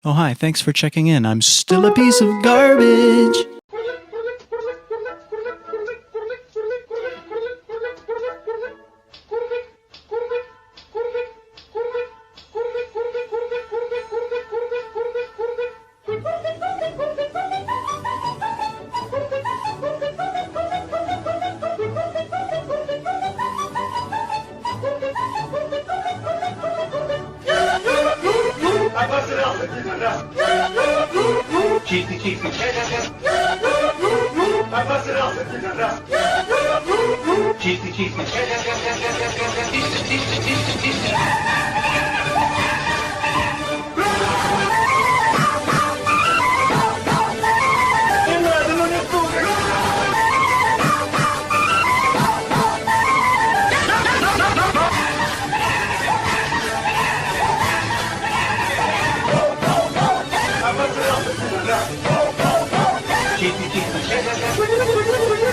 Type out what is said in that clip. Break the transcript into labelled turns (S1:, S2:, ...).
S1: Oh, hi, thanks for checking in. I'm still a piece of garbage.
S2: Cheesy, cheesy. Cheesy, cheesy. Cheesy, cheesy.